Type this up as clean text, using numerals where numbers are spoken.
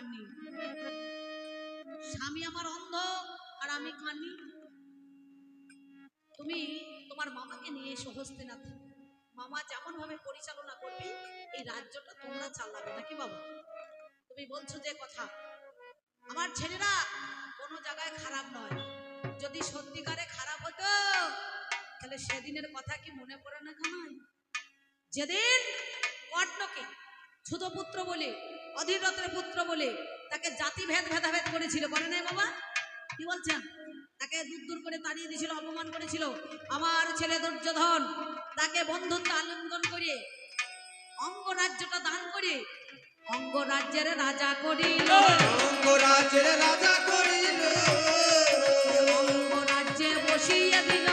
কানি, স্বামী আমার অন্ধ আর আমি কানি। তুমি তোমার মামাকে নিয়ে এসো হস্তিনাথ, মামা যেমন ভাবে পরিচালনা করবে এই রাজ্যটা তোমরা চালাবে নাকি বাবা? তুমি বলছো যে কথা, আমার ছেলেরা কোনো জায়গায় খারাপ নয়, যদি সত্যিকারে খারাপ হতো তাহলে সেদিনের কথা কি মনে পড়ে না কামাই? যেদিন কর্ণকে ছোট পুত্র বলে, অধীরথের পুত্র বলে তাকে জাতি ভেদাভেদ করেছিল, বলে নাই বাবা? কি বলছেন? তাকে দূর দূর করে তাড়িয়ে দিয়েছিল, অপমান করেছিল। আমার ছেলে দুর্যোধন তাকে বন্ধুত্ব আলিঙ্গন করে অঙ্গরাজ্যটা দান করে অঙ্গরাজ্যের রাজা করিল, অঙ্গরাজ্যের রাজা করিল, অঙ্গরাজ্যে বসিয়ে দিল,